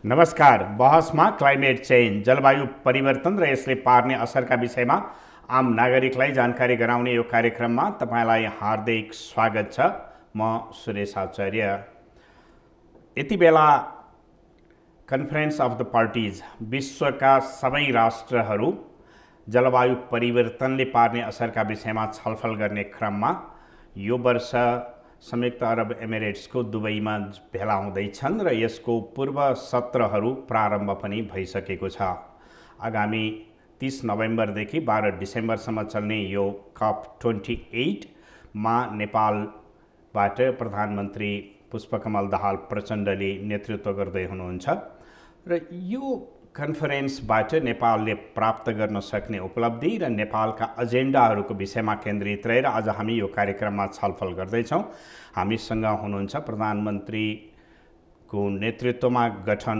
नमस्कार। बहसमा climate change जलवायु परिवर्तन र यसले पार्ने असरका विषयमा आम नागरिकलाई जानकारी गराउने यो कार्यक्रममा तपाईलाई हार्दिक स्वागत छ। म सुरेश आचार्य। यति बेला कन्फरेन्स अफ द पार्टिज विश्वका सबै राष्ट्रहरू जलवायु परिवर्तनले पार्ने असरका विषयमा छलफल गर्ने क्रममा यो वर्ष संयुक्त अरब एमिरेट्सको दुबईमा भेला हुँदैछन् र यसको पूर्व सत्रहरू प्रारम्भ पनि भइसकेको छ। आगामी 30 नोभेम्बरदेखि 12 डिसेम्बरसम्म चल्ने यो COP28 मा नेपालबाट प्रधानमन्त्री पुष्पकमल दाहाल प्रचण्डले नेतृत्व गर्दै हुनुहुन्छ र यो कन्फरेन्सबाट नेपालले प्राप्त गर्न सक्ने उपलब्धि र नेपालका एजेन्डाहरूको विषयमा केन्द्रित रहेर आज हामी यो कार्यक्रममा छलफल गर्दैछौँ। हामीसँग हुनुहुन्छ प्रधानमन्त्रीको नेतृत्वमा गठन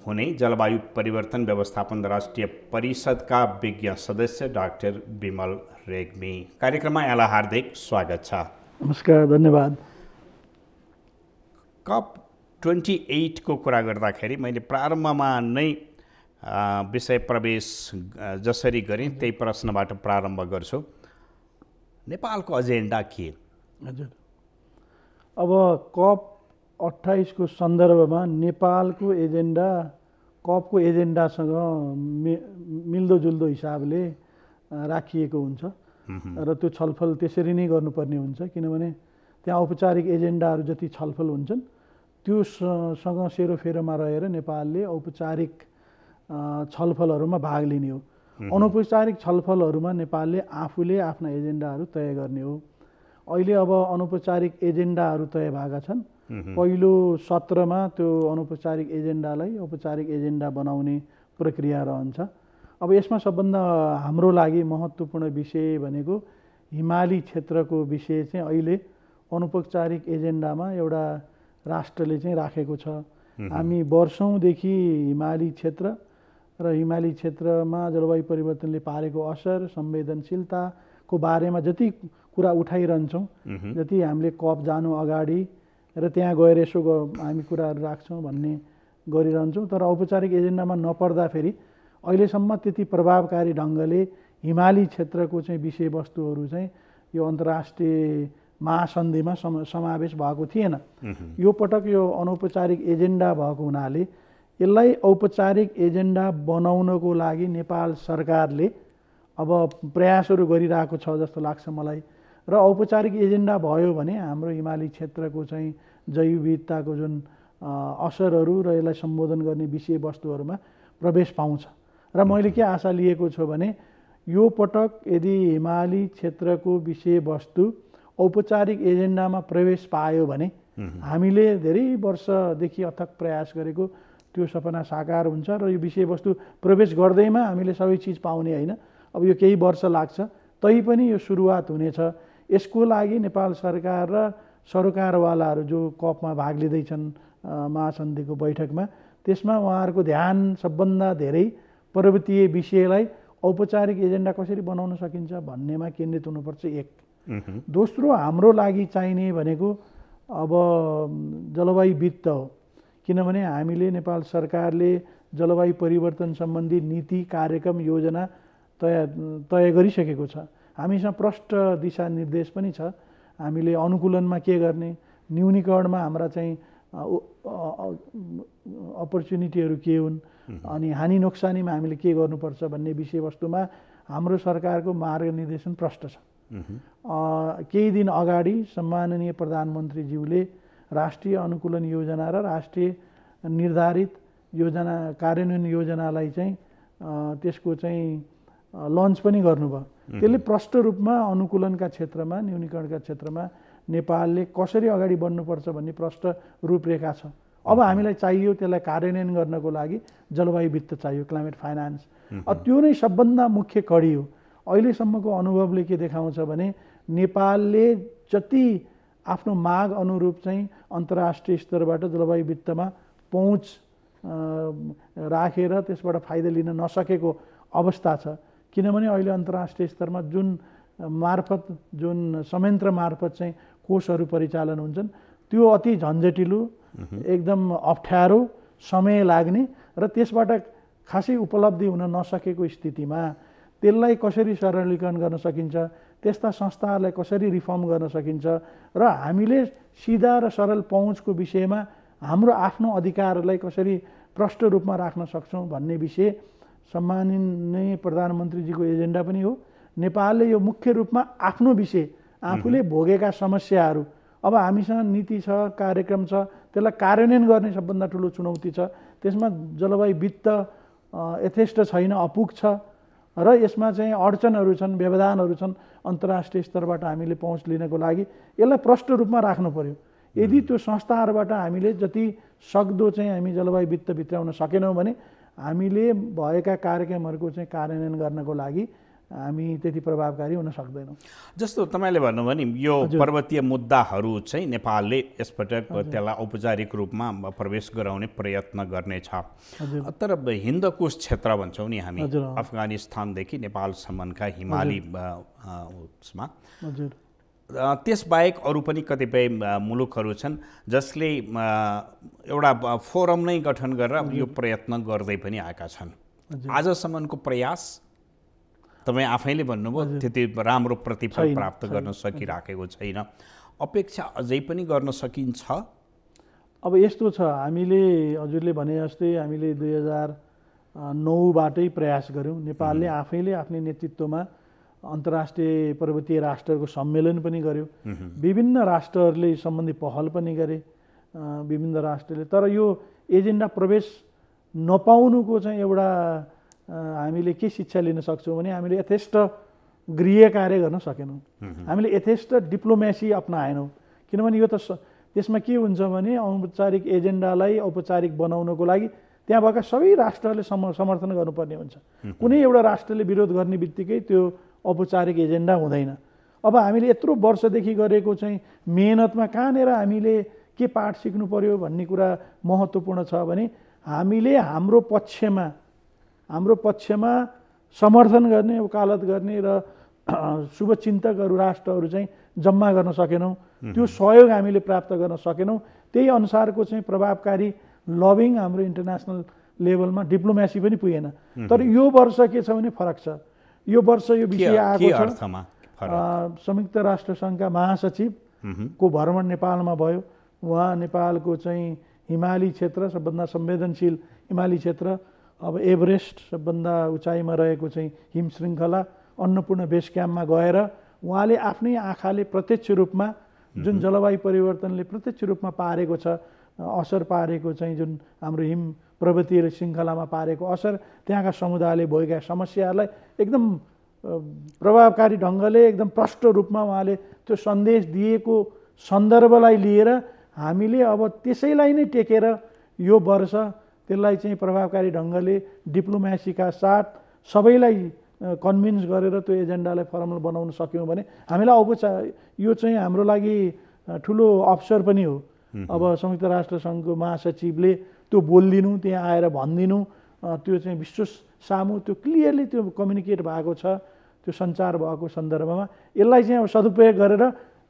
हुने जलवायु परिवर्तन व्यवस्थापन राष्ट्रिय परिषदका विज्ञ सदस्य डाक्टर विमल रेग्मी। कार्यक्रममा यहाँलाई हार्दिक स्वागत छ। नमस्कार, धन्यवाद। COP28 को कुरा गर्दाखेरि मैले प्रारम्भमा नै विषय प्रवेश जसरी गरेँ त्यही प्रश्नबाट प्रारम्भ गर्छु। नेपालको एजेन्डा के? हजुर, अब COP28 को सन्दर्भमा नेपालको एजेन्डा COP को एजेन्डासँग मिल्दोजुल्दो हिसाबले राखिएको हुन्छ र त्यो छलफल त्यसरी नै गर्नुपर्ने हुन्छ, किनभने त्यहाँ औपचारिक एजेन्डाहरू जति छलफल हुन्छन् त्योसँग सेरोफेरोमा रहेर नेपालले औपचारिक छलफलहरूमा भाग लिने हो। अनौपचारिक छलफलहरूमा नेपालले आफूले आफ्ना एजेन्डाहरू तय गर्ने हो। अहिले अब अनौपचारिक एजेन्डाहरू तय भएका छन्। पहिलो सत्रमा त्यो अनौपचारिक एजेन्डालाई औपचारिक एजेन्डा बनाउने प्रक्रिया रहन्छ। अब यसमा सबभन्दा हाम्रो लागि महत्त्वपूर्ण विषय भनेको हिमाली क्षेत्रको विषय चाहिँ अहिले अनौपचारिक एजेन्डामा एउटा राष्ट्रले चाहिँ राखेको छ। हामी वर्षौँदेखि हिमाली क्षेत्र र हिमाली क्षेत्रमा जलवायु परिवर्तनले पारेको असर, संवेदनशीलताको बारेमा जति कुरा उठाइरहन्छौँ, जति हामीले COP जानु अगाडि र त्यहाँ गएर यसो हामी कुराहरू राख्छौँ भन्ने गरिरहन्छौँ, तर औपचारिक एजेन्डामा नपर्दाखेरि अहिलेसम्म त्यति प्रभावकारी ढङ्गले हिमाली क्षेत्रको चाहिँ विषयवस्तुहरू चाहिँ यो अन्तर्राष्ट्रिय महासन्धिमा समावेश भएको थिएन। यो पटक यो अनौपचारिक एजेन्डा भएको हुनाले यसलाई औपचारिक एजेन्डा बनाउनको लागि नेपाल सरकारले अब प्रयासहरू गरिरहेको छ जस्तो लाग्छ मलाई। र औपचारिक एजेन्डा भयो भने हाम्रो हिमाली क्षेत्रको चाहिँ जैव विविधताको जुन असरहरू र यसलाई सम्बोधन गर्ने विषयवस्तुहरूमा प्रवेश पाउँछ। र मैले के आशा लिएको छु भने यो पटक यदि हिमाली क्षेत्रको विषयवस्तु औपचारिक एजेन्डामा प्रवेश पायो भने हामीले धेरै वर्षदेखि अथक प्रयास गरेको त्यो सपना साकार हुन्छ र यो विषयवस्तु प्रवेश गर्दैमा हामीले सबै चिज पाउने होइन। अब यो केही वर्ष लाग्छ, तैपनि यो सुरुवात हुनेछ। यसको लागि नेपाल सरकार र सरकारवालाहरू जो COP मा भाग लिँदैछन् महासन्धिको बैठकमा, त्यसमा उहाँहरूको ध्यान सबभन्दा धेरै पर्वतीय विषयलाई औपचारिक एजेन्डा कसरी बनाउन सकिन्छ भन्नेमा केन्द्रित हुनुपर्छ। एक दोस्रो, हाम्रो लागि चाहिने भनेको अब जलवायु वित्त हो, किनभने हामीले नेपाल सरकारले जलवायु परिवर्तन सम्बन्धी नीति, कार्यक्रम, योजना तय गरिसकेको छ। हामीसँग प्रष्ट दिशानिर्देश पनि छ। हामीले अनुकूलनमा के गर्ने, न्यूनीकरणमा हाम्रा चाहिँ अपर्च्युनिटीहरू के हुन्, अनि हानि नोक्सानीमा हामीले के गर्नुपर्छ भन्ने विषयवस्तुमा हाम्रो सरकारको मार्गनिर्देशन प्रष्ट छ। केही दिन अगाडि सम्माननीय प्रधानमन्त्रीज्यूले राष्ट्रिय अनुकूलन योजना र राष्ट्रिय निर्धारित योजना कार्यान्वयन योजनालाई चाहिँ त्यसको चाहिँ लन्च पनि गर्नुभयो। त्यसले प्रष्ट रूपमा अनुकूलनका क्षेत्रमा, न्यूनीकरणका क्षेत्रमा नेपालले कसरी अगाडि बढ्नुपर्छ भन्ने प्रष्ट रूपरेखा छ। अब हामीलाई चाहियो त्यसलाई कार्यान्वयन गर्नको लागि जलवायु वित्त चाहियो, क्लाइमेट फाइनान्स। त्यो नै सबभन्दा मुख्य कडी हो। अहिलेसम्मको अनुभवले के देखाउँछ भने नेपालले जति आफ्नो माग अनुरूप चाहिँ अन्तर्राष्ट्रिय स्तरबाट जलवायु वित्तमा पहुँच राखेर त्यसबाट फाइदा लिन नसकेको अवस्था छ। किनभने अहिले अन्तर्राष्ट्रिय स्तरमा जुन संयन्त्र मार्फत चाहिँ कोषहरू परिचालन हुन्छन् त्यो अति झन्झटिलो, एकदम अप्ठ्यारो समय लाग्ने र त्यसबाट खासै उपलब्धि हुन नसकेको स्थितिमा त्यसलाई कसरी सरलीकरण गर्न सकिन्छ, त्यस्ता संस्थाहरूलाई कसरी रिफर्म गर्न सकिन्छ र हामीले सिधा र सरल पहुँचको विषयमा हाम्रो आफ्नो अधिकारलाई कसरी प्रष्ट रूपमा राख्न सक्छौँ भन्ने विषय सम्माननीय प्रधानमन्त्रीजीको एजेन्डा पनि हो। नेपालले यो मुख्य रूपमा आफ्नो विषय आफूले भोगेका समस्याहरू, अब हामीसँग नीति छ, कार्यक्रम छ, त्यसलाई कार्यान्वयन गर्ने सबभन्दा ठुलो चुनौती छ। त्यसमा जलवायु वित्त यथेष्ट छैन, अपुग छ र यसमा चाहिँ अडचनहरू छन्, व्यवधानहरू छन्। अन्तर्राष्ट्रिय स्तरबाट हामीले पहुँच लिनको लागि यसलाई प्रष्ट रूपमा राख्नु पर्यो। यदि त्यो संस्थाहरूबाट हामीले जति सक्दो चाहिँ हामी जलवायु वित्त भित्राउन सकेनौँ भने हामीले भएका कार्यक्रमहरूको चाहिँ कार्यान्वयन गर्नको लागि हामी त्यति प्रभावकारी हुन सक्दैनौँ। जस्तो तपाईँले भन्नुभयो नि यो पर्वतीय मुद्दाहरू चाहिँ नेपालले यसपटक त्यसलाई औपचारिक रूपमा प्रवेश गराउने प्रयत्न गर्नेछ। तर हिन्दकुश क्षेत्र भन्छौँ नि हामी, अफगानिस्तानदेखि नेपालसम्मका हिमाली उसमा त्यसबाहेक अरू पनि कतिपय मुलुकहरू छन् जसले एउटा फोरम नै गठन गरेर यो प्रयत्न गर्दै पनि आएका छन्। आजसम्मको प्रयास तपाईँ आफैले भन्नुभयो त्यति राम्रो प्रतिफल प्राप्त गर्न सकिराखेको छैन, अपेक्षा अझै पनि गर्न सकिन्छ? अब यस्तो छ, हामीले हजुरले भने जस्तै हामीले 2009बाटै प्रयास गऱ्यौँ। नेपालले आफैले आफ्नै नेतृत्वमा अन्तर्राष्ट्रिय पर्वतीय राष्ट्रहरूको सम्मेलन पनि गर्यो। विभिन्न राष्ट्रहरूले सम्बन्धी पहल पनि गरे विभिन्न राष्ट्रले। तर यो एजेन्डा प्रवेश नपाउनुको चाहिँ एउटा हामीले के शिक्षा लिन सक्छौँ भने हामीले यथेष्ट गृह कार्य गर्न सकेनौँ, हामीले यथेष्ट डिप्लोमेसी अपनाएनौँ। किनभने यो त त्यसमा के हुन्छ भने औपचारिक एजेन्डालाई औपचारिक बनाउनको लागि त्यहाँ भएका सबै राष्ट्रहरूले समर्थन गर्नुपर्ने हुन्छ। कुनै एउटा राष्ट्रले विरोध गर्ने बित्तिकै त्यो औपचारिक एजेन्डा हुँदैन। अब हामीले यत्रो वर्षदेखि गरेको चाहिँ मेहनतमा कहाँनिर हामीले के पाठ सिक्नु पर्यो भन्ने कुरा महत्त्वपूर्ण छ भने हामीले हाम्रो पक्षमा समर्थन गर्ने, वकालत गर्ने र शुभचिन्तकहरू राष्ट्रहरू चाहिँ जम्मा गर्न सकेनौँ, त्यो सहयोग हामीले प्राप्त गर्न सकेनौँ। त्यही अनुसारको चाहिँ प्रभावकारी लबिङ हाम्रो इन्टरनेसनल लेभलमा डिप्लोमेसी पनि पुगेन। तर यो वर्ष के छ भने फरक छ। यो वर्ष यो विषय आएको छ, संयुक्त राष्ट्र सङ्घका महासचिवको भ्रमण नेपालमा भयो। उहाँ नेपालको चाहिँ हिमाली क्षेत्र, सबभन्दा संवेदनशील हिमाली क्षेत्र, अब एभरेस्ट सबभन्दा उचाइमा रहेको चाहिँ हिम श्रृङ्खला अन्नपूर्ण बेस क्याम्पमा गएर उहाँले आफ्नै आँखाले प्रत्यक्ष रूपमा जुन जलवायु परिवर्तनले प्रत्यक्ष रूपमा पारेको छ असर पारेको चाहिँ जुन हाम्रो हिम पर्वतीय श्रृङ्खलामा पारेको असर, त्यहाँका समुदायले भोगेका समस्याहरूलाई एकदम प्रभावकारी ढङ्गले एकदम प्रष्ट रूपमा उहाँले त्यो सन्देश दिएको सन्दर्भलाई लिएर हामीले अब त्यसैलाई नै टेकेर यो वर्ष त्यसलाई चाहिँ प्रभावकारी ढङ्गले डिप्लोमेसीका साथ सबैलाई कन्भिन्स गरेर त्यो एजेन्डालाई फर्मल बनाउन सक्यौँ भने हामीलाई यो चाहिँ हाम्रो लागि ठुलो अवसर पनि हो। अब संयुक्त राष्ट्र सङ्घको महासचिवले त्यो बोलिदिनु, त्यहाँ आएर भनिदिनु, त्यो चाहिँ विश्व सामु त्यो क्लियरली त्यो कम्युनिकेट भएको छ, त्यो सञ्चार भएको सन्दर्भमा यसलाई चाहिँ अब सदुपयोग गरेर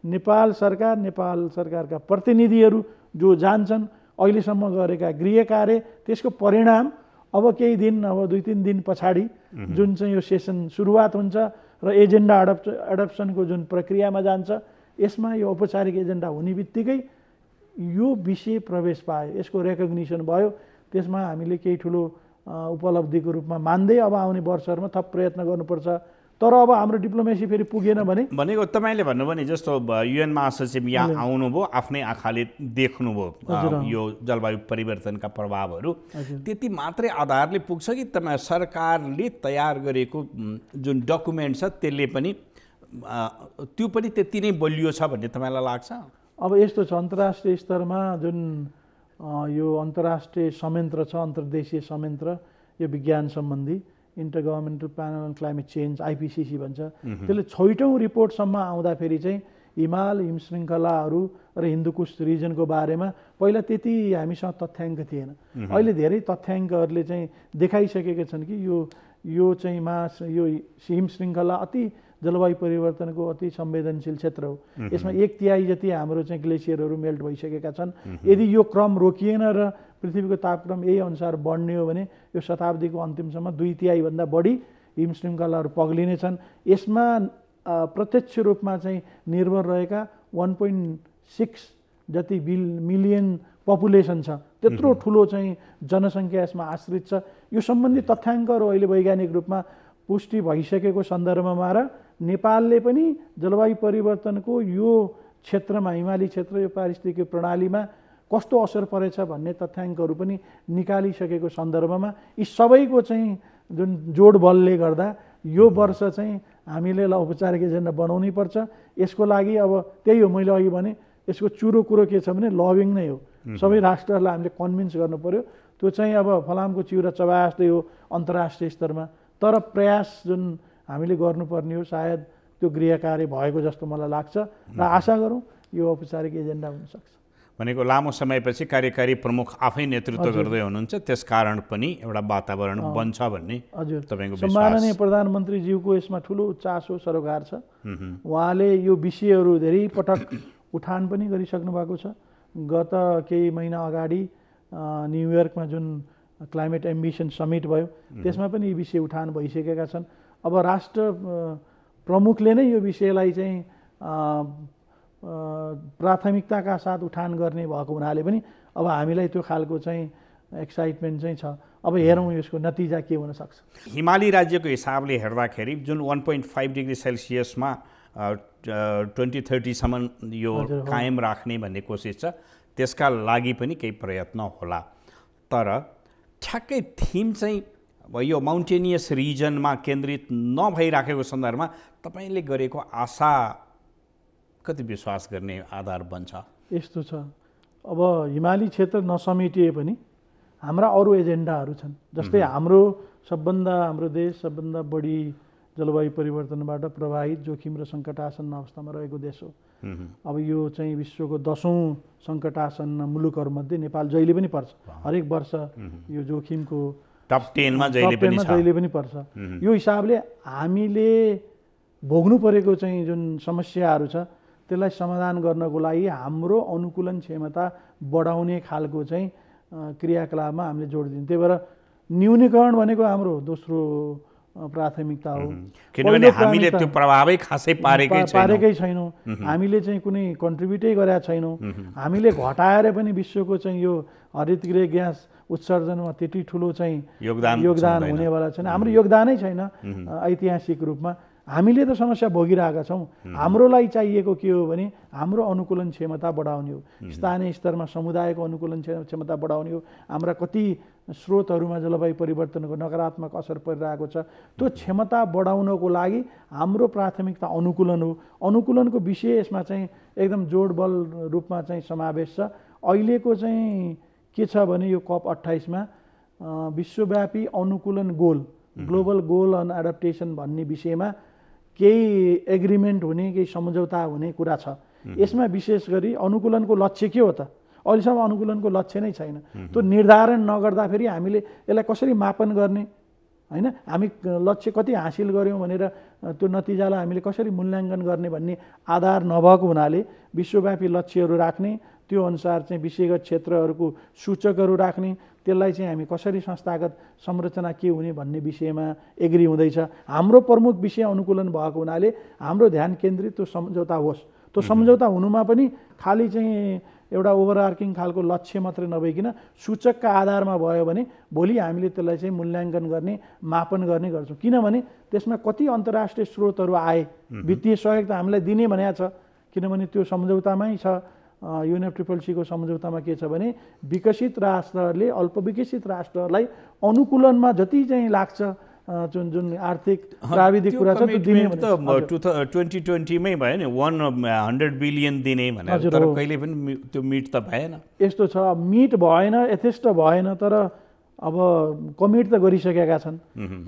नेपाल सरकारका प्रतिनिधिहरू जो जान्छन्, अहिलेसम्म गरेका गृह कार्य, त्यसको परिणाम अब केही दिन, अब 2-3 दिन पछाडि जुन चाहिँ यो सेसन सुरुवात हुन्छ र एजेन्डा एडप्सनको जुन प्रक्रियामा जान्छ, यसमा यो औपचारिक एजेन्डा हुने बित्तिकै यो विषय प्रवेश पायो, यसको रेकग्निसन भयो। त्यसमा हामीले केही ठुलो उपलब्धिको रूपमा मान्दै अब आउने वर्षहरूमा थप प्रयत्न गर्नुपर्छ। तर अब हाम्रो डिप्लोमेसी फेरि पुगेन भनेको तपाईँले भन्नुभयो नि, जस्तो UN महासचिव यहाँ आउनुभयो, आफ्नै आँखाले देख्नुभयो यो जलवायु परिवर्तनका प्रभावहरू, त्यति मात्रै आधारले पुग्छ कि तपाईँ सरकारले तयार गरेको जुन डकुमेन्ट छ त्यसले पनि त्यो पनि त्यति नै बलियो छ भन्ने तपाईँलाई लाग्छ? अब यस्तो छ, अन्तर्राष्ट्रिय स्तरमा जुन यो अन्तर्राष्ट्रिय संयन्त्र छ, अन्तर्देशीय संयन्त्र, यो विज्ञान सम्बन्धी intergovernmental panel on climate change IPCC भन्छ, त्यसले 6औँ रिपोर्टसम्म आउँदाखेरि चाहिँ हिमाल हिम श्रृङ्खलाहरू र हिन्दुकुश रिजनको बारेमा पहिला त्यति हामीसँग तथ्याङ्क थिएन। अहिले धेरै तथ्याङ्कहरूले चाहिँ देखाइसकेका छन् कि यो चाहिँ यो हिम श्रृङ्खला अति जलवायु परिवर्तनको अति संवेदनशील क्षेत्र हो। यसमा 1/3 जति हाम्रो चाहिँ ग्लेसियरहरू मेल्ट भइसकेका छन्। यदि यो क्रम रोकिएन र पृथ्वीको तापक्रम यही अनुसार बढ्ने हो भने यो शताब्दीको अन्तिमसम्म 2/3 भन्दा बढी हिम श्रृङ्खलाहरू पग्लिनेछन्। यसमा प्रत्यक्ष रूपमा चाहिँ निर्भर रहेका 1.6 जति मिलियन पपुलेसन छ, त्यत्रो ठुलो चाहिँ जनसङ्ख्या यसमा आश्रित छ। यो सम्बन्धी तथ्याङ्कहरू अहिले वैज्ञानिक रूपमा पुष्टि भइसकेको सन्दर्भमा र नेपालले पनि जलवायु परिवर्तनको यो क्षेत्रमा, हिमाली क्षेत्र, यो पारिस्थितिक प्रणालीमा कस्तो असर परेछ भन्ने तथ्याङ्कहरू पनि निकालिसकेको सन्दर्भमा यी सबैको चाहिँ जुन जोड बलले गर्दा यो वर्ष चाहिँ हामीले औपचारिक एजेन्डा बनाउनै पर्छ। यसको लागि अब त्यही हो, मैले अघि भने यसको चुरो कुरो के छ भने लबिङ नै हो। सबै राष्ट्रहरूलाई हामीले कन्भिन्स गर्नु पर्यो। त्यो चाहिँ अब फलामको चिउरा चबाए जस्तै हो अन्तर्राष्ट्रिय स्तरमा, तर प्रयास जुन हामीले गर्नुपर्ने हो सायद त्यो गृहकार्य भएको जस्तो मलाई लाग्छ र आशा गरौँ यो औपचारिक एजेन्डा हुनसक्छ। भनेको लामो समयपछि कार्यकारी प्रमुख आफै नेतृत्व गर्दै हुनुहुन्छ, त्यसकारण पनि एउटा वातावरण बन्छ भन्ने तपाईँको विश्वास? सम्माननीय प्रधानमन्त्रीज्यूको यसमा ठुलो चासो सरोकार छ। उहाँले यो विषयहरू धेरै पटक उठान पनि गरिसक्नु भएको छ। गत केही महिना अगाडि न्युयोर्कमा जुन क्लाइमेट एम्बिसन समिट भयो त्यसमा पनि यी विषय उठान भइसकेका छन्। अब राष्ट्र प्रमुखले नै यो विषयलाई चाहिँ प्राथमिकताका साथ उठान गर्ने भएको हुनाले पनि अब हामीलाई त्यो खालको चाहिँ एक्साइटमेन्ट चाहिँ छ। अब हेरौँ यसको नतिजा के हुन सक्छ। हिमाली राज्यको हिसाबले हेर्दाखेरि जुन 1.5 डिग्री सेल्सियसमा 2030सम्म यो कायम राख्ने भन्ने कोसिस छ, त्यसका लागि पनि केही प्रयत्न होला। तर ठ्याक्कै थिम चाहिँ यो माउन्टेनियस रिजनमा केन्द्रित नभइराखेको सन्दर्भमा तपाईँले गरेको आशा कति विश्वास गर्ने आधार बन्छ? यस्तो छ, अब हिमाली क्षेत्र नसमेटिए पनि हाम्रा अरू एजेन्डाहरू छन्। जस्तै हाम्रो देश सबभन्दा बढी जलवायु परिवर्तनबाट प्रभावित, जोखिम र सङ्कटासन्न अवस्थामा रहेको देश हो। अब यो चाहिँ विश्वको 10औं सङ्कटासन्न मुलुकहरूमध्ये नेपाल जहिले पनि पर्छ। हरेक वर्ष यो जोखिमको टप 10 मा जहिले पनि पर्छ। यो हिसाबले हामीले भोग्नु परेको चाहिँ जुन समस्याहरू छ त्यसलाई समाधान गर्नको लागि हाम्रो अनुकूलन क्षमता बढाउने खालको चाहिँ क्रियाकलापमा हामीले जोड दिन्छौँ। त्यही भएर न्यूनीकरण भनेको हाम्रो दोस्रो प्राथमिकता हो। किनभने हामीले त्यो प्रभावै खासै पारेकै छैनौँ। हामीले चाहिँ कुनै कन्ट्रिब्युटै गरेका छैनौँ। हामीले घटाएर पनि विश्वको चाहिँ यो हरितगृह ग्यास उत्सर्जनमा त्यति ठुलो चाहिँ योगदान हुनेवाला छैन। हाम्रो योगदानै छैन ऐतिहासिक रूपमा। हामीले त समस्या भोगिरहेका छौँ। हाम्रो लागि चाहिएको के हो भने हाम्रो अनुकूलन क्षमता बढाउने हो। स्थानीय स्तरमा समुदायको अनुकूलन क्षमता बढाउने हो। हाम्रा कति स्रोतहरूमा जलवायु परिवर्तनको नकारात्मक असर परिरहेको छ, त्यो क्षमता बढाउनको लागि हाम्रो प्राथमिकता अनुकूलन हो। अनुकूलनको विषय यसमा चाहिँ एकदम जोडबल रूपमा चाहिँ समावेश छ। अहिलेको चाहिँ के छ भने यो COP 28 मा विश्वव्यापी अनुकूलन goal, global goal on adaptation भन्ने विषयमा केही एग्रिमेन्ट हुने, केही सम्झौता हुने कुरा छ। यसमा विशेष गरी अनुकूलनको लक्ष्य के हो त? अहिलेसम्म अनुकूलनको लक्ष्य नै छैन। त्यो निर्धारण नगर्दाखेरि हामीले यसलाई कसरी मापन गर्ने, हैन, हामी लक्ष्य कति हासिल गर्यौँ भनेर त्यो नतिजालाई हामीले कसरी मूल्याङ्कन गर्ने भन्ने आधार नभएको हुनाले विश्वव्यापी लक्ष्यहरू राख्ने, त्यो अनुसार चाहिँ विषयगत क्षेत्रहरूको सूचकहरू राख्ने, त्यसलाई चाहिँ हामी कसरी संस्थागत संरचना के हुने भन्ने विषयमा एग्री हुँदैछ। हाम्रो प्रमुख विषय अनुकूलन भएको हुनाले हाम्रो ध्यान केन्द्रित त्यो सम्झौता होस्। त्यो सम्झौता हुनुमा पनि खालि चाहिँ एउटा ओभरआर्किङ खालको लक्ष्य मात्रै नभइकन सूचकका आधारमा भयो भने भोलि हामीले त्यसलाई चाहिँ मूल्याङ्कन गर्ने, मापन गर्ने गर्छौँ। किनभने त्यसमा कति अन्तर्राष्ट्रिय स्रोतहरू आए, वित्तीय सहयोग त हामीलाई दिने भनेको छ। किनभने त्यो सम्झौतामै छ, UNFCCC को सम्झौतामा के छ भने विकसित राष्ट्रहरूले अल्पविकसित राष्ट्रहरूलाई अनुकूलनमा जति चाहिँ लाग्छ जुन आर्थिक प्राविधिक कुरा छ त्यो दिने भने 2020 मै भयो नि 100 बिलियन दिने भनेर, तर कहिले पनि त्यो मिट त भएन। यस्तो छ, मिट भएन, यथेष्ट भएन, तर अब कमिट त गरिसकेका छन्।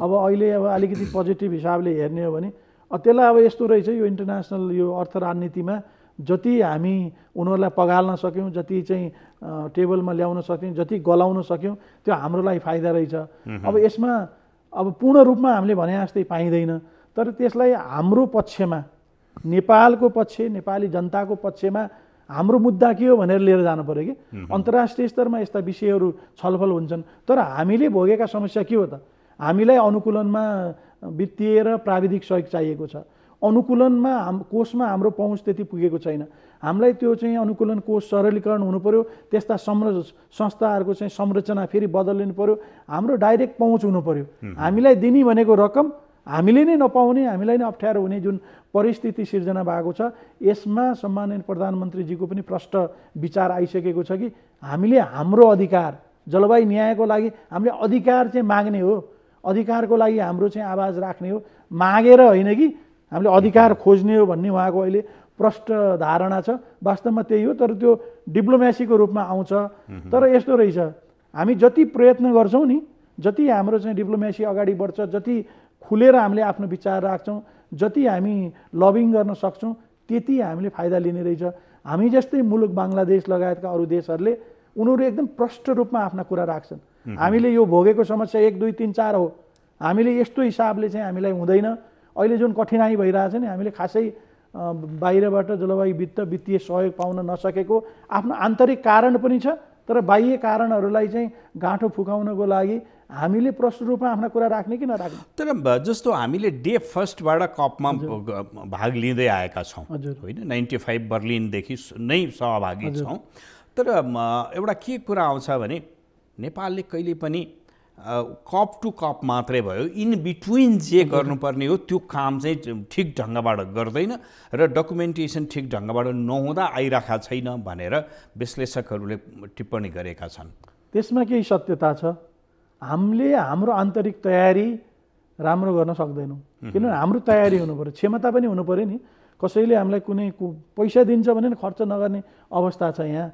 अब अहिले अब अलिकति पोजिटिभ हिसाबले हेर्ने हो भने त्यसलाई अब यस्तो रहेछ, यो इन्टरनेसनल यो अर्थ राजनीतिमा जति हामी उनीहरूलाई पगाल्न सक्यौँ, जति चाहिँ टेबलमा ल्याउन सक्यौँ, जति गलाउन सक्यौँ, त्यो हाम्रो लागि फाइदा रहेछ। अब यसमा अब पूर्ण रूपमा हामीले भने जस्तै पाइँदैन, तर त्यसलाई हाम्रो पक्षमा, नेपालको पक्ष, नेपाली जनताको पक्षमा हाम्रो मुद्दा के हो भनेर लिएर जानु पर्यो कि अन्तर्राष्ट्रिय स्तरमा यस्ता विषयहरू छलफल हुन्छन्। तर हामीले भोगेका समस्या के हो त? हामीलाई अनुकूलनमा वित्तीय र प्राविधिक सहयोग चाहिएको छ। अनुकूलनमा कोषमा हाम्रो पहुँच त्यति पुगेको छैन। हामीलाई त्यो चाहिँ अनुकूलन कोष सरलीकरण हुनु पर्यो, त्यस्ता संस्थाहरूको चाहिँ संरचना फेरि बदलिनु पर्यो, हाम्रो डाइरेक्ट पहुँच हुनु पर्यो। हामीलाई दिने भनेको रकम हामीले नै नपाउने, हामीलाई नै अप्ठ्यारो हुने जुन परिस्थिति सिर्जना भएको छ, यसमा सम्माननीय प्रधानमन्त्रीजीको पनि प्रष्ट विचार आइसकेको छ कि हामीले हाम्रो अधिकार, जलवायु न्यायको लागि हामीले अधिकार चाहिँ माग्ने हो, अधिकारको लागि हाम्रो चाहिँ आवाज राख्ने हो, मागेर होइन कि हामीले अधिकार खोज्ने हो भन्ने उहाँको अहिले प्रष्ट धारणा छ। वास्तवमा त्यही हो, तर त्यो डिप्लोमेसीको रूपमा आउँछ। तर यस्तो रहेछ, हामी जति प्रयत्न गर्छौँ नि, जति हाम्रो चाहिँ डिप्लोमेसी अगाडि बढ्छ, जति खुलेर हामीले आफ्नो विचार राख्छौँ, जति हामी लबिङ गर्न सक्छौँ, त्यति हामीले फाइदा लिने रहेछ। हामी जस्तै मुलुक बाङ्लादेश लगायतका अरू देशहरूले उनीहरू एकदम प्रष्ट रूपमा आफ्ना कुरा राख्छन्। हामीले यो भोगेको समस्या 1, 2, 3, 4 हो, हामीले यस्तो हिसाबले चाहिँ हामीलाई हुँदैन। अहिले जुन कठिनाइ भइरहेछ नि, हामीले खासै बाहिरबाट जलवायु वित्तीय सहयोग पाउन नसकेको आफ्नो आन्तरिक कारण पनि छ। तर बाह्य कारणहरूलाई चाहिँ गाँठो फुकाउनको लागि हामीले प्रष्ट रूपमा आफ्ना कुरा राख्ने कि नराख्ने। तर जस्तो हामीले डे फर्स्टबाट कपमा भाग लिँदै आएका छौँ होइन, 95 बर्लिनदेखि नै सहभागी छौँ। तर एउटा के कुरा आउँछ भने नेपालले कहिले पनि कप टु कप मात्रै भयो, इन बिट्विन जे गर्नुपर्ने हो त्यो काम चाहिँ ठिक ढङ्गबाट गर्दैन र डकुमेन्टेसन ठिक ढङ्गबाट नहुँदा आइरहेका छैन भनेर विश्लेषकहरूले टिप्पणी गरेका छन्। त्यसमा केही सत्यता छ। हामीले हाम्रो आन्तरिक तयारी राम्रो गर्न सक्दैनौँ, किनभने हाम्रो तयारी हुनु पऱ्यो, क्षमता पनि हुनु पऱ्यो नि। कसैले हामीलाई कुनै पैसा दिन्छ भने खर्च नगर्ने अवस्था छ यहाँ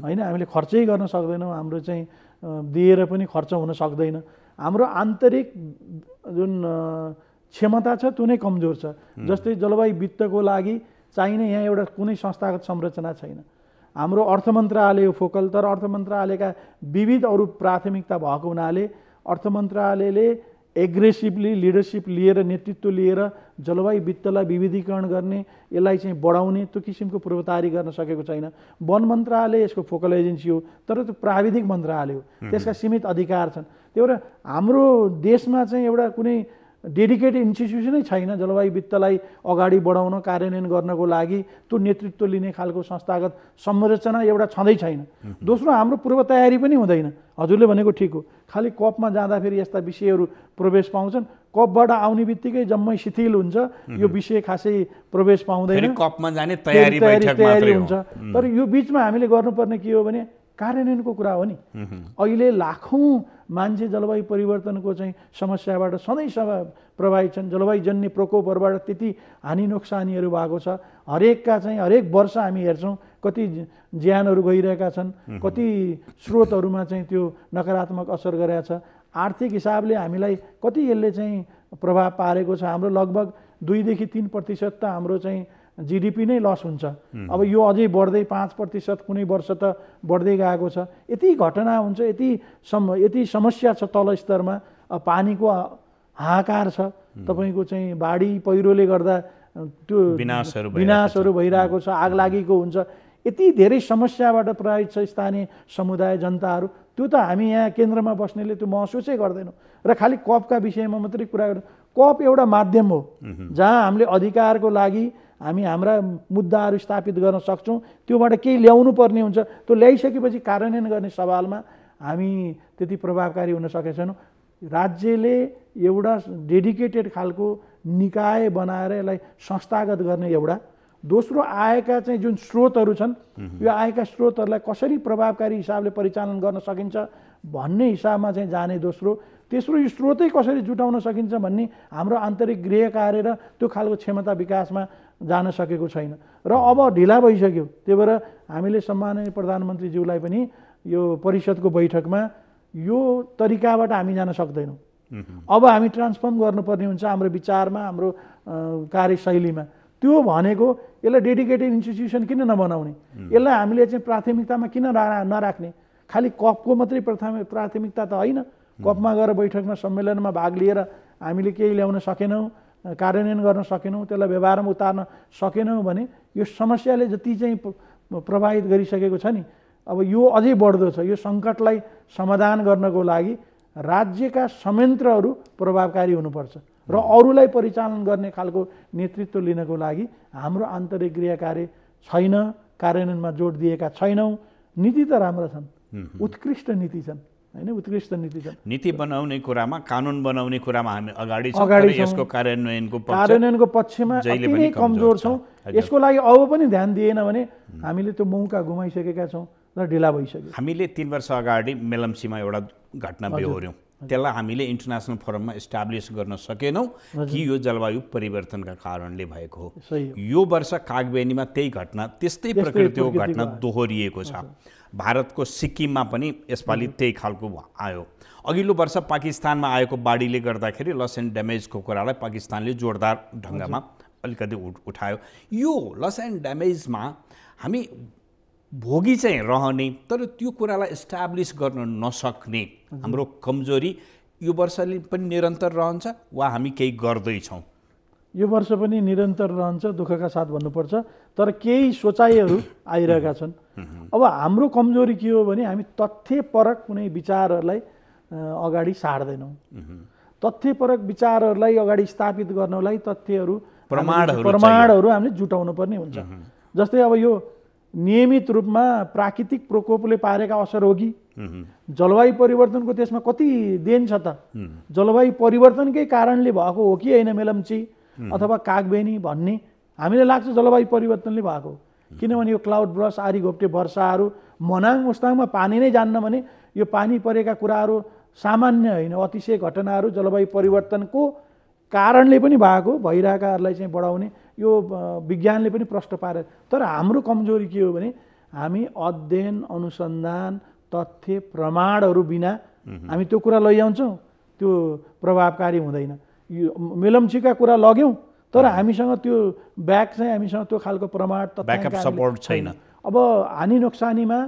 होइन, हामीले खर्चै गर्न सक्दैनौँ, हाम्रो चाहिँ दिएर पनि खर्च हुन सक्दैन। हाम्रो आन्तरिक जुन क्षमता छ त्यो नै कमजोर छ। जस्तै जलवायु वित्तको लागि चाहिने यहाँ एउटा कुनै संस्थागत संरचना छैन। हाम्रो अर्थ मन्त्रालय हो फोकल, तर अर्थ मन्त्रालयका विविध अरू प्राथमिकता भएको हुनाले अर्थ मन्त्रालयले एग्रेसिभली लिडरसिप लिएर, नेतृत्व लिएर जलवायु वित्तलाई विविधीकरण गर्ने, यसलाई चाहिँ बढाउने त्यो किसिमको पूर्वतयारी गर्न सकेको छैन। वन मन्त्रालय यसको फोकल एजेन्सी हो, तर त्यो प्राविधिक मन्त्रालय हो, त्यसका सीमित अधिकार छन्। त्यही भएर हाम्रो देशमा चाहिँ एउटा कुनै डेडिकेटेड इन्स्टिट्युसनै छैन जलवायु वित्तलाई अगाडि बढाउन, कार्यान्वयन गर्नको लागि त्यो नेतृत्व लिने खालको संस्थागत संरचना एउटा छँदै छैन। दोस्रो, हाम्रो पूर्व तयारी पनि हुँदैन। हजुरले भनेको ठिक हो, खालि कपमा जाँदाखेरि यस्ता विषयहरू प्रवेश पाउँछन्, कपबाट आउने बित्तिकै जम्मै शिथिल हुन्छ, यो विषय खासै प्रवेश पाउँदैन, कपमा जाने तयारी हुन्छ। तर यो बिचमा हामीले गर्नुपर्ने के हो भने कार्यान्वयनको कुरा हो नि। अहिले लाखौँ मान्छे जलवायु परिवर्तनको चाहिँ समस्याबाट सधैँ प्रभावित छन्। जलवायुजन्य प्रकोपहरूबाट त्यति हानि नोक्सानीहरू भएको छ। हरेक वर्ष हामी हेर्छौँ कति ज्यानहरू गइरहेका छन्, कति स्रोतहरूमा चाहिँ त्यो नकारात्मक असर गरेको छ। आर्थिक हिसाबले हामीलाई कति यसले चाहिँ प्रभाव पारेको छ। हाम्रो लगभग 2 देखि 3% त हाम्रो चाहिँ जिडिपी नै लस हुन्छ। अब यो अझै बढ्दै 5% कुनै वर्ष त बढ्दै गएको छ। यति घटना हुन्छ, यति समस्या छ तल स्तरमा। पानीको हाहाकार छ, तपाईँको चाहिँ बाढी पहिरोले गर्दा त्यो विनाशहरू भइरहेको छ, आग लागेको हुन्छ। यति धेरै समस्याबाट प्रभावित छ स्थानीय समुदाय, जनताहरू। त्यो त हामी यहाँ केन्द्रमा बस्नेले त्यो महसुसै गर्दैनौँ। र खालि कपका विषयमा मात्रै कुरा गर्नु, कप एउटा माध्यम हो जहाँ हामीले अधिकारको लागि हामी हाम्रा मुद्दाहरू स्थापित गर्न सक्छौँ। त्योबाट केही ल्याउनु पर्ने हुन्छ, त्यो ल्याइसकेपछि कार्यान्वयन गर्ने सवालमा हामी त्यति प्रभावकारी हुन सकेका छैनौँ। राज्यले एउटा डेडिकेटेड खालको निकाय बनाएर यसलाई संस्थागत गर्ने एउटा। दोस्रो, आएका चाहिँ जुन स्रोतहरू छन्, यो आएका स्रोतहरूलाई कसरी प्रभावकारी हिसाबले परिचालन गर्न सकिन्छ भन्ने हिसाबमा चाहिँ जाने दोस्रो। तेस्रो, यो स्रोतै कसरी जुटाउन सकिन्छ भन्ने हाम्रो आन्तरिक गृह कार्य र त्यो खालको क्षमता विकासमा जान सकेको छैन र अब ढिला भइसक्यो। त्यही भएर हामीले सम्माननीय प्रधानमन्त्रीज्यूलाई पनि यो परिषदको बैठकमा यो तरिकाबाट हामी जान सक्दैनौँ। अब हामी ट्रान्सफर्म गर्नुपर्ने हुन्छ हाम्रो विचारमा, हाम्रो कार्यशैलीमा। त्यो भनेको यसलाई डेडिकेटेड इन्स्टिट्युसन किन नबनाउने, यसलाई हामीले चाहिँ प्राथमिकतामा किन नराख्ने। खालि कपको मात्रै प्राथमिकता त होइन। कपमा गएर बैठकमा सम्मेलनमा भाग लिएर हामीले केही ल्याउन सकेनौँ, कार्यान्वयन गर्न सकेनौँ, त्यसलाई व्यवहारमा उतार्न सकेनौँ भने यो समस्याले जति चाहिँ प्रभावित गरिसकेको छ नि, अब यो अझै बढ्दो छ। यो सङ्कटलाई समाधान गर्नको लागि राज्यका संयन्त्रहरू प्रभावकारी हुनुपर्छ र अरूलाई परिचालन गर्ने खालको नेतृत्व लिनको लागि हाम्रो आन्तरिक गृह कार्य छैन, कार्यान्वयनमा जोड दिएका छैनौँ। नीति त राम्रा छन्, उत्कृष्ट नीति छन् हैन, उत्कृष्ट नीति छन्। नीति बनाउने कुरामा, कानुन बनाउने कुरामा हामी अगाडि छौँ, तर यसको कार्यान्वयनको पक्षमा अति नै कमजोर छौँ। यसको लागि अब पनि ध्यान दिएन भने हामीले त्यो मौका गुमाइसकेका छौँ र ढिला भइसक्यो। हामीले 3 वर्ष अगाडि मेलम्चीमा एउटा घटना बेहोर्यौँ, त्यसलाई हामीले इन्टरनेसनल फोरममा इस्टाब्लिस गर्न सकेनौँ कि यो जलवायु परिवर्तनका कारणले भएको हो। यो वर्ष कागबेनीमा त्यही घटना, त्यस्तै प्रकृतिको घटना दोहोरिएको छ। भारतको सिक्किममा पनि यसपालि त्यही खालको आयो। अघिल्लो वर्ष पाकिस्तानमा आएको बाढीले गर्दाखेरि लस एन्ड ड्यामेजको कुरालाई पाकिस्तानले जोरदार ढङ्गमा अलिकति उठायो। यो लस एन्ड ड्यामेजमा हामी भोगी चाहिँ रहने, तर त्यो कुरालाई इस्टाब्लिस गर्न नसक्ने हाम्रो कमजोरी यो वर्षले पनि निरन्तर रहन्छ वा हामी केही गर्दैछौँ? यो वर्ष पनि निरन्तर रहन्छ, दुःखका साथ भन्नुपर्छ, तर केही सोचाइहरू आइरहेका छन्। अब हाम्रो कमजोरी के हो भने हामी तथ्यपरक कुनै विचारहरूलाई अगाडि सार्दैनौँ। तथ्यपरक विचारहरूलाई अगाडि स्थापित गर्नलाई तथ्यहरू, प्रमाणहरू हामीले जुटाउनु पर्ने हुन्छ। जस्तै अब यो नियमित रूपमा प्राकृतिक प्रकोपले पारेका असर हो कि जलवायु परिवर्तनको त्यसमा कति देन छ त? जलवायु परिवर्तनकै कारणले भएको हो कि होइन मेलम्ची अथवा कागबेनी भन्ने हामीलाई लाग्छ जलवायु परिवर्तनले भएको हो। किनभने यो क्लाउड ब्रस, आरी घोप्टे वर्षाहरू, मनाङ मुस्ताङमा पानी नै जान्न भने यो पानी परेका कुराहरू सामान्य होइन, अतिशय घटनाहरू जलवायु परिवर्तनको कारणले पनि भएको, भइरहेकाहरूलाई चाहिँ बढाउने यो विज्ञानले पनि प्रश्न पारे। तर हाम्रो कमजोरी के हो भने हामी अध्ययन, अनुसन्धान, तथ्य, प्रमाणहरू बिना हामी त्यो कुरा लैजान्छौँ, त्यो प्रभावकारी हुँदैन। यो मेलम्चीका कुरा लग्यौँ, तर हामीसँग त्यो ब्याक चाहिँ हामीसँग त्यो खालको प्रमाण, ब्याकअप सपोर्ट छैन। अब हानि नोक्सानीमा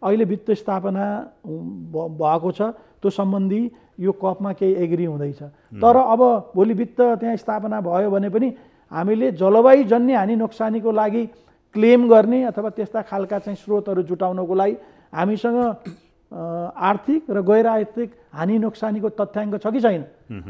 अहिले वित्त स्थापना भएको छ, त्यो सम्बन्धी यो कपमा केही एग्री हुँदैछ। तर अब भोलि वित्त त्यहाँ स्थापना भयो भने पनि हामीले जलवायुजन्य हानि नोक्सानीको लागि क्लेम गर्ने अथवा त्यस्ता खालका चाहिँ स्रोतहरू जुटाउनको लागि हामीसँग आर्थिक र गैर आर्थिक हानि नोक्सानीको तथ्याङ्क छ कि छैन?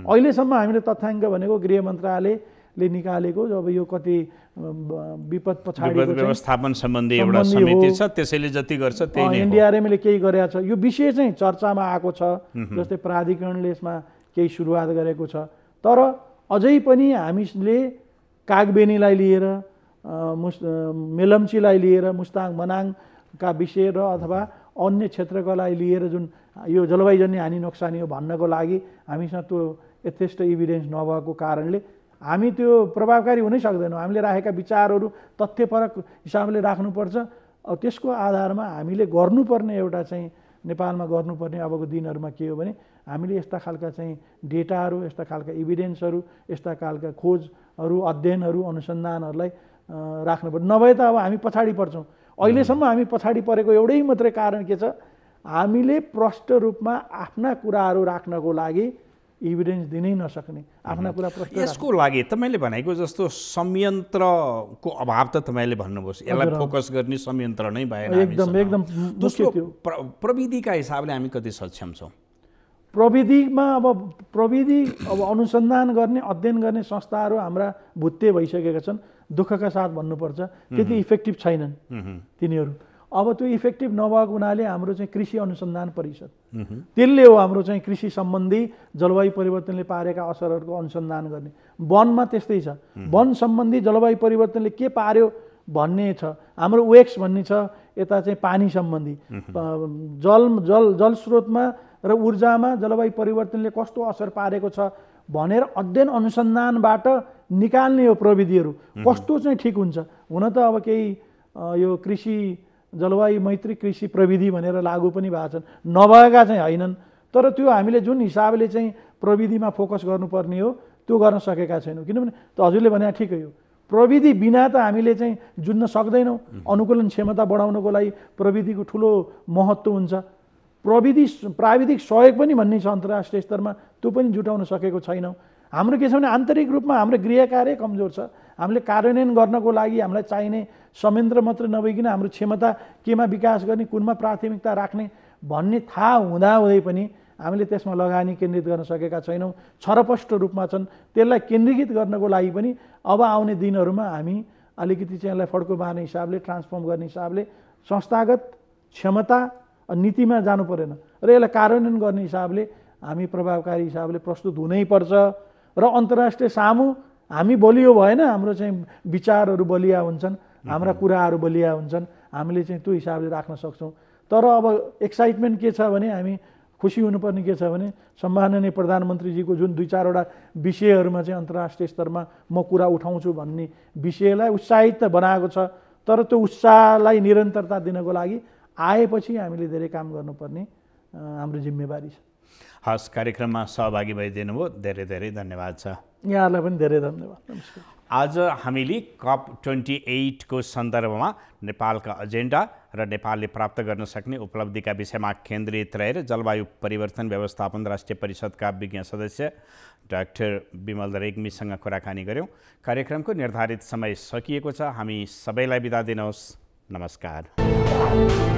अहिलेसम्म हामीले तथ्याङ्क भनेको गृह मन्त्रालयले निकालेको, अब यो कति विपद पछाडिको व्यवस्थापन सम्बन्धी एउटा समिति छ, त्यसैले जति गर्छ त्यही नै हो। एनडीआरएमले केही गरेको छ, यो विषय चाहिँ चर्चामा आएको छ। जस्तै प्राधिकरणले यसमा केही सुरुवात गरेको छ, तर अझै पनि हामीले कागबेनीलाई लिएर, मेलम्चीलाई लिएर, मुस्ताङ मनाङका विषय र अथवा अन्य क्षेत्रकालाई लिएर जुन यो जलवायुजन्य हानि नोक्सानी हो भन्नको लागि हामीसँग त्यो यथेष्ट इभिडेन्स नभएको कारणले हामी त्यो प्रभावकारी हुनै सक्दैनौँ। हामीले राखेका विचारहरू तथ्यपरक हिसाबले राख्नुपर्छ। अब त्यसको आधारमा हामीले गर्नुपर्ने एउटा चाहिँ नेपालमा गर्नुपर्ने अबको दिनहरूमा के हो भने हामीले यस्ता खालका चाहिँ डेटाहरू, यस्ता खालका इभिडेन्सहरू, यस्ता खालका खोजहरू, अध्ययनहरू, अनुसन्धानहरूलाई राख्नुपर्छ। नभए त अब हामी पछाडि पर्छौँ। अहिलेसम्म हामी पछाडि परेको एउटै मात्रै कारण के छ? हामीले प्रष्ट रूपमा आफ्ना कुराहरू राख्नको लागि इभिडेन्स दिनै नसक्ने, आफ्ना कुरा प्रष्ट। यसको लागि तपाईँले भनेको जस्तो संयन्त्रको अभाव त तपाईँले भन्नुभयो, यसलाई फोकस गर्ने संयन्त्र नै भएन। एकदम दोस्रो प्रविधिका हिसाबले हामी कति सक्षम छौँ? प्रविधिमा अब अनुसन्धान गर्ने, अध्ययन गर्ने संस्थाहरू हाम्रा भुत्ते भइसकेका छन्। दुःखका साथ भन्नुपर्छ, त्यति इफेक्टिभ छैनन् तिनीहरू। अब त्यो इफेक्टिभ नभएको हुनाले हाम्रो चाहिँ कृषि अनुसन्धान परिषद, त्यसले हो हाम्रो चाहिँ कृषि सम्बन्धी जलवायु परिवर्तनले पारेका असरहरूको अनुसन्धान गर्ने। वनमा त्यस्तै छ, वन सम्बन्धी जलवायु परिवर्तनले के पार्यो भन्ने छ। हाम्रो वेक्स भन्ने छ, यता चाहिँ पानी सम्बन्धी, जलस्रोतमा र ऊर्जामा जलवायु परिवर्तनले कस्तो असर पारेको छ भनेर अध्ययन अनुसन्धानबाट निकाल्ने हो प्रविधिहरू। कस्तो चाहिँ ठिक हुन्छ? हुन त अब केही यो कृषि जलवायु मैत्री कृषि प्रविधि भनेर लागू पनि भएको छन्, नभएका चाहिँ होइनन्। तर त्यो हामीले जुन हिसाबले चाहिँ प्रविधिमा फोकस गर्नुपर्ने हो त्यो गर्न सकेका छैनौँ। किनभने त हजुरले भने ठिकै हो, प्रविधि बिना त हामीले चाहिँ जुन्न सक्दैनौँ। अनुकूलन क्षमता बढाउनको लागि प्रविधिको ठुलो महत्त्व हुन्छ। प्राविधिक सहयोग पनि भन्ने छ अन्तर्राष्ट्रिय स्तरमा, त्यो पनि जुटाउन सकेको छैनौँ। हाम्रो के छ भने आन्तरिक रूपमा हाम्रो गृह कार्य कमजोर छ। हामीले कार्यान्वयन गर्नको लागि हामीलाई चाहिने संयन्त्र मात्र नभइकन हाम्रो क्षमता केमा विकास गर्ने, कुनमा प्राथमिकता राख्ने भन्ने थाहा हुँदाहुँदै पनि हामीले त्यसमा लगानी केन्द्रित गर्न सकेका छैनौँ। छरपष्ट रूपमा छन्। त्यसलाई केन्द्रीकृत गर्नको लागि पनि अब आउने दिनहरूमा हामी अलिकति चाहिँ यसलाई फड्को पार्ने हिसाबले, ट्रान्सफर्म गर्ने हिसाबले संस्थागत क्षमता नीतिमा जानु परेन र यसलाई कार्यान्वयन गर्ने हिसाबले हामी प्रभावकारी हिसाबले प्रस्तुत हुनैपर्छ र अन्तर्राष्ट्रिय सामु हामी बलियो भएन, हाम्रो चाहिँ विचारहरू बलिया हुन्छन्, हाम्रा कुराहरू बलिया हुन्छन्, हामीले चाहिँ त्यो हिसाबले राख्न सक्छौँ। तर अब एक्साइटमेन्ट के छ भने हामी खुसी हुनुपर्ने के छ भने सम्माननीय प्रधानमन्त्रीजीको जुन 2-4वटा विषयहरूमा चाहिँ अन्तर्राष्ट्रिय स्तरमा म कुरा उठाउँछु भन्ने विषयलाई उत्साहित त बनाएको छ। तर त्यो उत्साहलाई निरन्तरता दिनको लागि आएपछि हामीले धेरै काम गर्नुपर्ने हाम्रो जिम्मेवारी छ। हस्, कार्यक्रममा सहभागी भइदिनु भयो, धेरै धेरै धन्यवाद छ। यहाँहरूलाई पनि धेरै धन्यवाद। नमस्कार। आज हामीले COP28 को सन्दर्भमा नेपालका एजेन्डा र नेपालले प्राप्त गर्न सक्ने उपलब्धिका विषयमा केन्द्रित रहेर जलवायु परिवर्तन व्यवस्थापन राष्ट्रिय परिषदका विज्ञ सदस्य डाक्टर विमल रेग्मीसँग कुराकानी गऱ्यौँ। कार्यक्रमको निर्धारित समय सकिएको छ। हामी सबैलाई बिदा दिनुहोस्। नमस्कार।